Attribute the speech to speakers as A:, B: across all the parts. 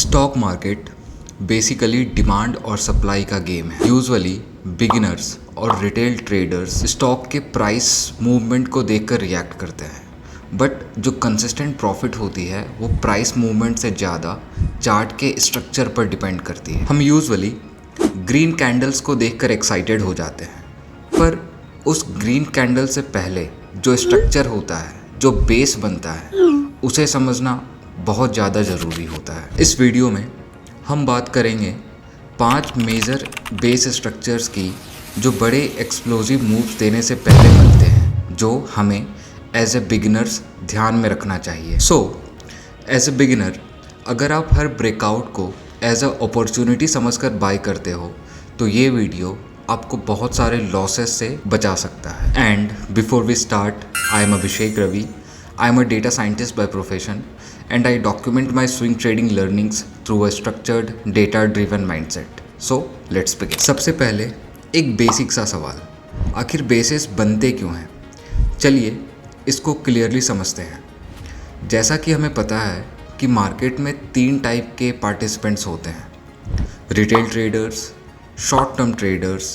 A: Stock market basically demand और supply का game है। यूजुअली बिगिनर्स और रिटेल ट्रेडर्स स्टॉक के प्राइस मूवमेंट को देखकर रिएक्ट करते हैं, बट जो कंसिस्टेंट प्रॉफिट होती है वो प्राइस मूवमेंट से ज़्यादा चार्ट के स्ट्रक्चर पर डिपेंड करती है। हम यूजुअली ग्रीन कैंडल्स को देखकर एक्साइटेड हो जाते हैं, पर उस ग्रीन कैंडल से पहले जो स्ट्रक्चर होता है, जो बेस बनता है, उसे समझना बहुत ज़्यादा ज़रूरी होता है। इस वीडियो में हम बात करेंगे 5 मेजर बेस स्ट्रक्चर्स की जो बड़े एक्सप्लोजिव मूव्स देने से पहले बनते हैं, जो हमें एज ए बिगिनर्स ध्यान में रखना चाहिए। एज ए बिगिनर अगर आप हर ब्रेकआउट को एज अ अपॉर्चुनिटी समझकर बाय करते हो तो ये वीडियो आपको बहुत सारे लॉसेस से बचा सकता है। And before we start, I am Abhishek Ravi. I am a data scientist by profession and I document my swing trading learnings through a structured data driven mindset. So let's begin. सबसे पहले एक बेसिक सा सवाल, आखिर बेसिस बनते क्यों हैं? चलिए इसको क्लियरली समझते हैं। जैसा कि हमें पता है कि मार्केट में 3 टाइप के पार्टिसिपेंट्स होते हैं, retail traders, short term traders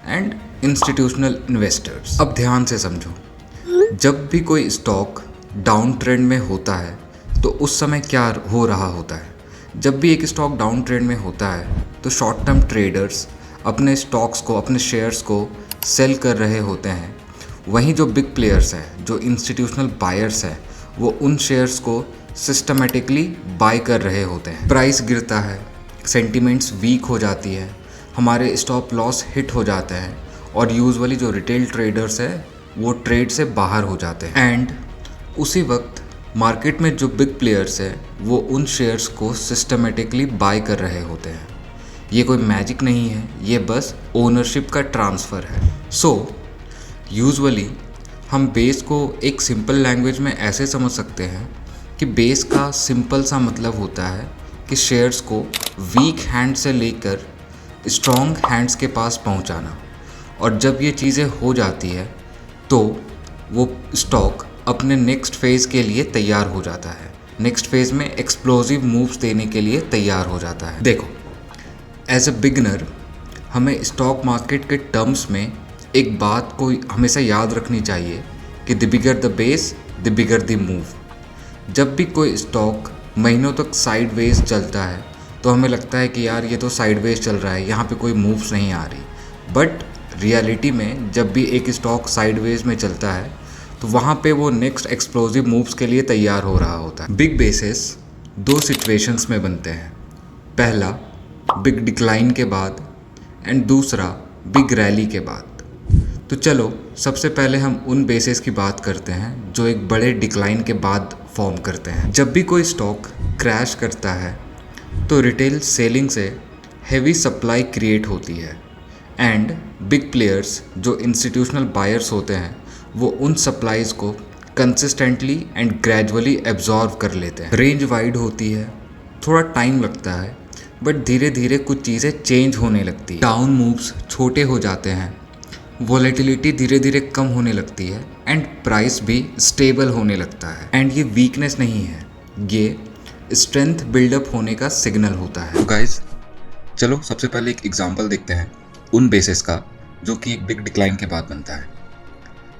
A: and institutional investors. अब ध्यान से समझो, जब भी कोई स्टॉक डाउन ट्रेंड में होता है तो उस समय क्या हो रहा होता है? जब भी एक स्टॉक डाउन ट्रेंड में होता है तो शॉर्ट टर्म ट्रेडर्स अपने स्टॉक्स को, अपने शेयर्स को सेल कर रहे होते हैं। वहीं जो बिग प्लेयर्स हैं, जो इंस्टीट्यूशनल बायर्स हैं, वो उन शेयर्स को सिस्टमेटिकली बाय कर रहे होते हैं। प्राइस गिरता है, सेंटिमेंट्स वीक हो जाती है, हमारे स्टॉप लॉस हिट हो जाते हैं और यूजुअली जो रिटेल ट्रेडर्स है वो ट्रेड से बाहर हो जाते हैं। एंड उसी वक्त मार्केट में जो बिग प्लेयर्स है वो उन शेयर्स को सिस्टमेटिकली बाय कर रहे होते हैं। ये कोई मैजिक नहीं है, ये बस ओनरशिप का ट्रांसफ़र है। यूजुअली हम बेस को एक सिंपल लैंग्वेज में ऐसे समझ सकते हैं कि बेस का सिंपल सा मतलब होता है कि शेयर्स को वीक हैंड से लेकर स्ट्रॉन्ग हैंड्स के पास पहुंचाना, और जब ये चीज़ें हो जाती है तो वो स्टॉक अपने नेक्स्ट फेज़ के लिए तैयार हो जाता है, नेक्स्ट फेज़ में एक्सप्लोजिव मूव्स देने के लिए तैयार हो जाता है। देखो, एज अ बिगिनर हमें स्टॉक मार्केट के टर्म्स में एक बात को हमेशा याद रखनी चाहिए कि the bigger the base the bigger the move. जब भी कोई स्टॉक महीनों तक साइडवेज चलता है तो हमें लगता है कि यार ये तो साइडवेज चल रहा है, यहाँ पे कोई मूव्स नहीं आ रही। बट रियलिटी में जब भी एक स्टॉक साइडवेज में चलता है तो वहाँ पे वो नेक्स्ट एक्सप्लोजिव मूव्स के लिए तैयार हो रहा होता है। बिग बेसिस 2 सिचुएशंस में बनते हैं, पहला बिग डिक्लाइन के बाद एंड दूसरा बिग रैली के बाद। तो चलो सबसे पहले हम उन बेसिस की बात करते हैं जो एक बड़े डिक्लाइन के बाद फॉर्म करते हैं। जब भी कोई स्टॉक क्रैश करता है तो रिटेल सेलिंग से हेवी सप्लाई क्रिएट होती है एंड बिग प्लेयर्स जो इंस्टीट्यूशनल बायर्स होते हैं वो उन सप्लाईज को कंसिस्टेंटली एंड ग्रेजुअली एब्जॉर्व कर लेते हैं। रेंज वाइड होती है, थोड़ा टाइम लगता है, बट धीरे धीरे कुछ चीज़ें चेंज होने लगती है। डाउन मूव्स छोटे हो जाते हैं, वॉलेटिलिटी धीरे धीरे कम होने लगती है एंड प्राइस भी स्टेबल होने लगता है। एंड ये वीकनेस नहीं है, ये स्ट्रेंथ बिल्डअप होने का सिग्नल होता है।
B: तो गाइज चलो सबसे पहले एक एग्जांपल देखते हैं उन बेसिस का जो कि एक बिग डिक्लाइन के बाद बनता है।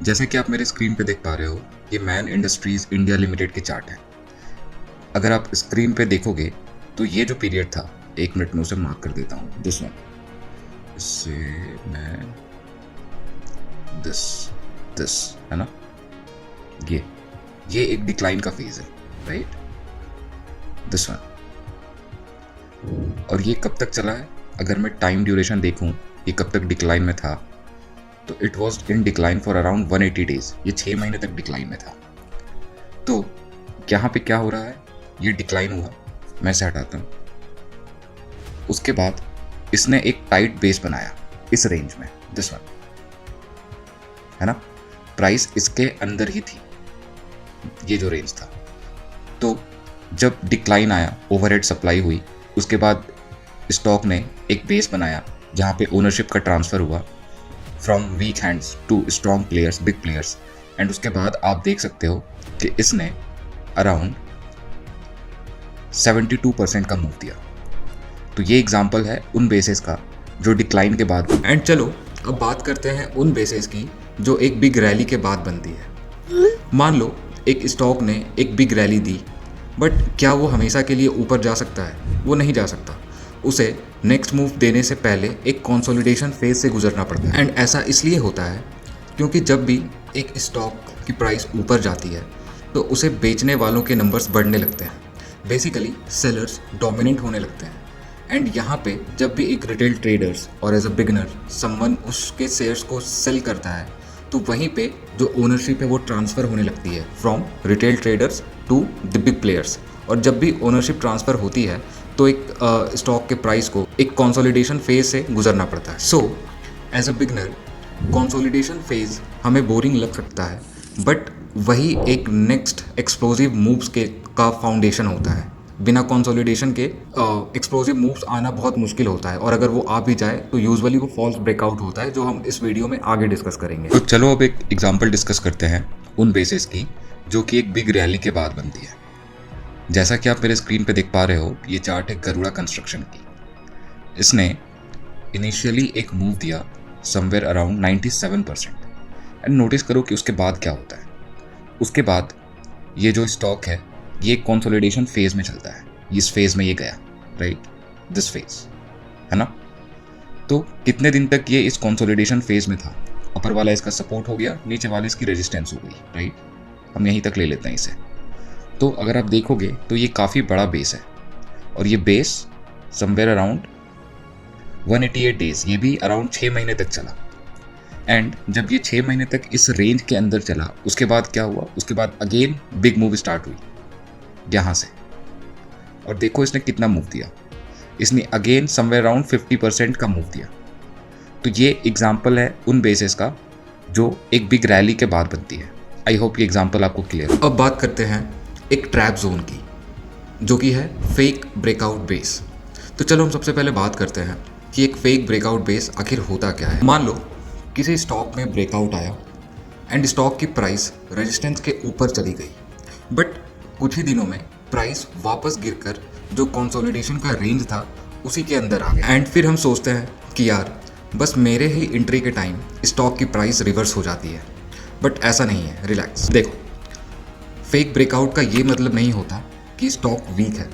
B: जैसे कि आप मेरे स्क्रीन पे देख पा रहे हो, ये मैन इंडस्ट्रीज इंडिया लिमिटेड के चार्ट है। अगर आप स्क्रीन पे देखोगे तो ये जो पीरियड था, 1 मिनट में उसे मार्क कर देता हूँ, दिस वन, इससे मैं दिस है ना, ये एक डिक्लाइन का फेज है, राइट, दिस वन। और ये कब तक चला है? अगर मैं टाइम ड्यूरेशन देखूं ये कब तक डिक्लाइन में था, तो it was in decline for around 180 days. ये 6 महीने तक डिक्लाइन में था। तो यहाँ पे क्या हो रहा है, ये डिक्लाइन हुआ, मैं इसे हटाता हूँ। उसके बाद इसने एक टाइट बेस बनाया इस रेंज में, दिस वन, है ना, प्राइस इसके अंदर ही थी, ये जो रेंज था। तो जब डिक्लाइन आया, ओवरहेड सप्लाई हुई, उसके बाद स्टॉक ने एक बेस बनाया जहाँ पे ओनरशिप का ट्रांसफ़र हुआ from weak hands to strong players, big players. And उसके बाद आप देख सकते हो कि इसने अराउंड 72% का मूव दिया। तो ये एग्जांपल है उन बेसिस का जो डिक्लाइन के बाद।
A: एंड चलो अब बात करते हैं उन बेसिस की जो एक बिग रैली के बाद बनती है। मान लो एक स्टॉक ने एक बिग रैली दी, बट क्या वो हमेशा के लिए ऊपर जा सकता है? वो नहीं जा सकता। उसे नेक्स्ट मूव देने से पहले एक कंसोलिडेशन फेज से गुजरना पड़ता है। एंड ऐसा इसलिए होता है क्योंकि जब भी एक स्टॉक की प्राइस ऊपर जाती है तो उसे बेचने वालों के नंबर्स बढ़ने लगते हैं, बेसिकली सेलर्स डोमिनेंट होने लगते हैं। एंड यहाँ पे जब भी एक रिटेल ट्रेडर्स और एज अ बिगनर समवन उसके शेयर्स को सेल करता है तो वहीं पे जो ओनरशिप है वो ट्रांसफ़र होने लगती है from retail traders to the big players. और जब भी ओनरशिप ट्रांसफ़र होती है तो एक स्टॉक के प्राइस को एक कंसोलिडेशन फेज से गुजरना पड़ता है। So as a beginner consolidation phase हमें बोरिंग लग सकता है, बट वही एक नेक्स्ट एक्सप्लोसिव मूव्स के का फाउंडेशन होता है। बिना कंसोलिडेशन के एक्सप्लोसिव मूव्स आना बहुत मुश्किल होता है, और अगर वो आ भी जाए तो यूजुअली वो फॉल्स ब्रेकआउट होता है, जो हम इस वीडियो में आगे डिस्कस करेंगे।
B: तो चलो अब एक एग्जांपल डिस्कस करते हैं उन बेसिस की जो कि एक बिग रैली के बाद बनती है। जैसा कि आप मेरे स्क्रीन पे देख पा रहे हो, ये चार्ट है गरुड़ा कंस्ट्रक्शन की। इसने इनिशियली एक मूव दिया समवेयर अराउंड 97%। एंड नोटिस करो कि उसके बाद क्या होता है। उसके बाद ये जो स्टॉक है ये कंसोलिडेशन फेज में चलता है। इस फेज में ये गया, राइट, दिस फेज है ना। तो कितने दिन तक ये इस कंसोलिडेशन फेज में था? ऊपर वाला इसका सपोर्ट हो गया, नीचे वाले इसकी रेजिस्टेंस हो गई, राइट। हम यहीं तक ले लेते हैं इसे। तो अगर आप देखोगे तो ये काफ़ी बड़ा बेस है, और ये बेस समवेयर अराउंड 188 डेज, ये भी अराउंड 6 महीने तक चला। एंड जब ये 6 महीने तक इस रेंज के अंदर चला, उसके बाद क्या हुआ? उसके बाद अगेन बिग मूव स्टार्ट हुई यहाँ से, और देखो इसने कितना मूव दिया। इसने अगेन समवेयर अराउंड 50% का मूव दिया। तो ये एग्जाम्पल है उन बेसिस का जो एक बिग रैली के बाद बनती है। आई होप ये एग्जाम्पल आपको क्लियर है।
A: अब बात करते हैं एक ट्रैप जोन की, जो कि है फेक ब्रेकआउट बेस। तो चलो हम सबसे पहले बात करते हैं कि एक फेक ब्रेकआउट बेस आखिर होता क्या है। मान लो किसी स्टॉक में ब्रेकआउट आया एंड स्टॉक की प्राइस रेजिस्टेंस के ऊपर चली गई, बट कुछ ही दिनों में प्राइस वापस गिरकर जो कंसोलिडेशन का रेंज था उसी के अंदर आ गया। एंड फिर हम सोचते हैं कि यार बस मेरे ही एंट्री के टाइम स्टॉक की प्राइस रिवर्स हो जाती है, बट ऐसा नहीं है। रिलैक्स। देखो, फेक ब्रेकआउट का ये मतलब नहीं होता कि स्टॉक वीक है।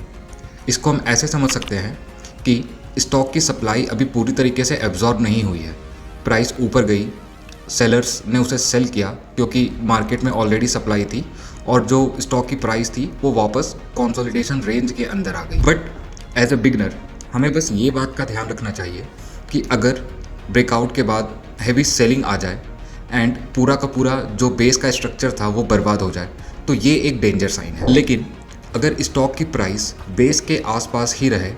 A: इसको हम ऐसे समझ सकते हैं कि स्टॉक की सप्लाई अभी पूरी तरीके से एब्जॉर्ब नहीं हुई है। प्राइस ऊपर गई, सेलर्स ने उसे सेल किया क्योंकि मार्केट में ऑलरेडी सप्लाई थी, और जो स्टॉक की प्राइस थी वो वापस कंसोलिडेशन रेंज के अंदर आ गई। बट एज अ बिगनर हमें बस ये बात का ध्यान रखना चाहिए कि अगर ब्रेकआउट के बाद हैवी सेलिंग आ जाए एंड पूरा का पूरा जो बेस का स्ट्रक्चर था वो बर्बाद हो जाए, तो ये एक डेंजर साइन है। लेकिन अगर स्टॉक की प्राइस बेस के आसपास ही रहे,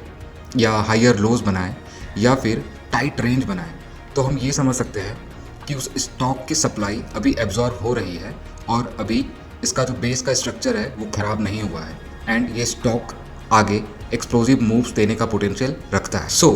A: या हायर लोज बनाए, या फिर टाइट रेंज बनाए, तो हम ये समझ सकते हैं कि उस स्टॉक की सप्लाई अभी एब्जॉर्ब हो रही है, और अभी इसका जो बेस का स्ट्रक्चर है वो ख़राब नहीं हुआ है, एंड ये स्टॉक आगे एक्सप्लोसिव मूव्स देने का पोटेंशियल रखता है। So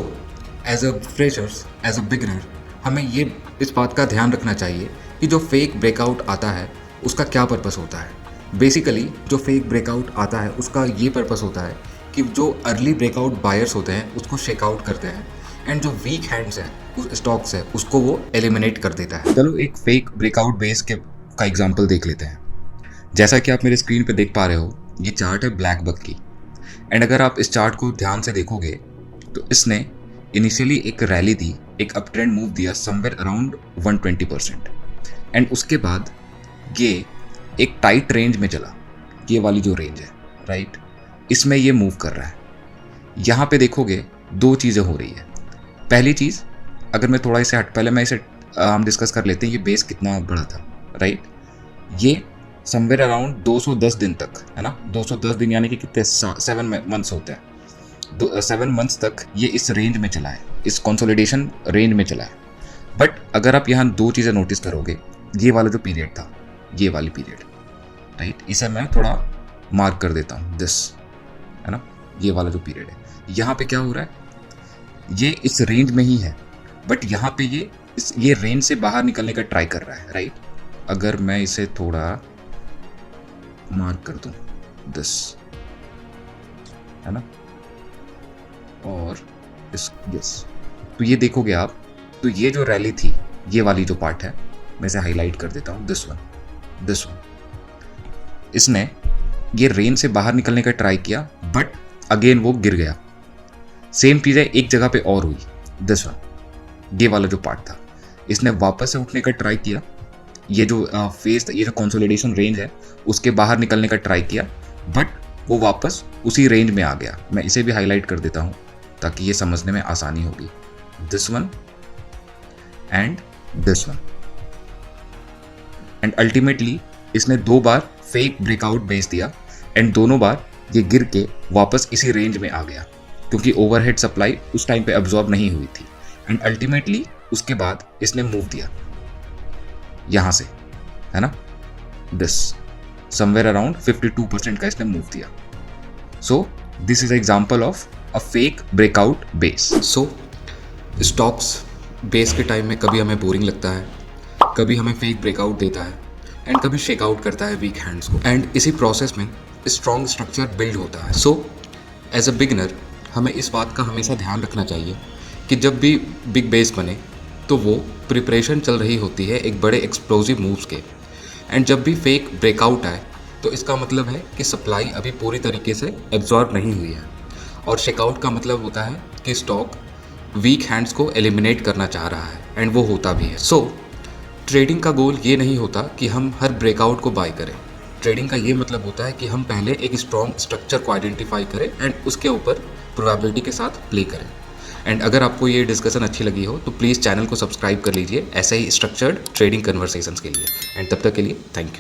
A: as a freshers, as a beginner, हमें ये इस बात का ध्यान रखना चाहिए कि जो फेक ब्रेकआउट आता है उसका क्या पर्पस होता है। बेसिकली जो फेक ब्रेकआउट आता है उसका ये पर्पस होता है कि जो अर्ली ब्रेकआउट बायर्स होते हैं उसको शेकआउट करते हैं, एंड जो वीक हैंड्स हैं उस स्टॉक्स है उसको वो एलिमिनेट कर देता है।
B: चलो एक फेक ब्रेकआउट बेस का एग्जांपल देख लेते हैं। जैसा कि आप मेरे स्क्रीन पे देख पा रहे हो, ये चार्ट है ब्लैक बक की। एंड अगर आप इस चार्ट को ध्यान से देखोगे तो इसने इनिशियली एक रैली दी, एक अप ट्रेंड मूव दिया समवेयर अराउंड 120%। एंड उसके बाद ये एक टाइट रेंज में चला, ये वाली जो रेंज है, राइट, इसमें ये मूव कर रहा है। यहाँ पे देखोगे दो चीज़ें हो रही है। पहली चीज़, अगर मैं थोड़ा इसे पहले मैं इसे हम डिस्कस कर लेते हैं, ये बेस कितना बड़ा था, राइट। ये समवेयर अराउंड 210 दिन तक, है ना, 210 दिन यानी कि कितने, 7 मंथ्स होते हैं। 7 मंथ्स तक ये इस रेंज में चला है, इस कंसोलिडेशन रेंज में चला है। बट अगर आप यहाँ दो चीज़ें नोटिस करोगे, ये वाला जो पीरियड था, ये वाली पीरियड, राइट, इसे मैं थोड़ा मार्क कर देता हूँ, दिस, है ना, ये वाला जो पीरियड है, यहाँ पे क्या हो रहा है, ये इस रेंज में ही है, बट यहाँ पे ये रेंज से बाहर निकलने का ट्राई कर रहा है, राइट। अगर मैं इसे थोड़ा मार्क कर दूं, दिस, है ना। और इस यस, तो ये देखोगे आप, तो ये जो रैली थी, ये वाली जो पार्ट है, मैं इसे हाईलाइट कर देता हूँ, दिस वन, इसने ये रेंज से बाहर निकलने का ट्राई किया, बट अगेन वो गिर गया। सेम चीज़ है एक जगह पे और हुई, दिस वन, ये वाला जो पार्ट था, इसने वापस से उठने का ट्राई किया, ये जो फेस, ये जो कंसोलिडेशन रेंज है उसके बाहर निकलने का ट्राई किया, बट वो वापस उसी रेंज में आ गया। मैं इसे भी हाईलाइट कर देता हूँ ताकि ये समझने में आसानी होगी, this one and this one. And ultimately इसने 2 बार फेक ब्रेकआउट बेच दिया एंड दोनों बार ये गिर के वापस इसी रेंज में आ गया, क्योंकि ओवरहेड सप्लाई उस टाइम पे अब्जॉर्ब नहीं हुई थी। एंड अल्टीमेटली उसके बाद इसने मूव दिया यहाँ से, है ना, दिस समवेयर अराउंड 52% का इसने मूव दिया। So this is example of a fake breakout base.
A: So stocks base के टाइम में कभी हमें बोरिंग लगता है, कभी हमें फेक ब्रेकआउट देता है एंड कभी शेकआउट करता है वीक हैंड्स को, एंड इसी प्रोसेस में स्ट्रॉन्ग स्ट्रक्चर बिल्ड होता है। सो एज अ बिगिनर हमें इस बात का हमेशा ध्यान रखना चाहिए कि जब भी बिग बेस बने तो वो प्रिपरेशन चल रही होती है एक बड़े एक्सप्लोजिव मूव्स के, एंड जब भी फेक ब्रेकआउट आए तो इसका मतलब है कि सप्लाई अभी पूरी तरीके से एब्जॉर्ब नहीं हुई है, और शेकआउट का मतलब होता है कि स्टॉक वीक हैंड्स को एलिमिनेट करना चाह रहा है, एंड वो होता भी है। सो ट्रेडिंग का गोल ये नहीं होता कि हम हर ब्रेकआउट को बाय करें। ट्रेडिंग का ये मतलब होता है कि हम पहले एक स्ट्रॉन्ग स्ट्रक्चर को आइडेंटिफाई करें एंड उसके ऊपर प्रोबेबिलिटी के साथ प्ले करें। एंड अगर आपको ये डिस्कशन अच्छी लगी हो तो प्लीज़ चैनल को सब्सक्राइब कर लीजिए ऐसे ही स्ट्रक्चर्ड ट्रेडिंग कन्वर्सेशंस के लिए। एंड तब तक के लिए थैंक यू।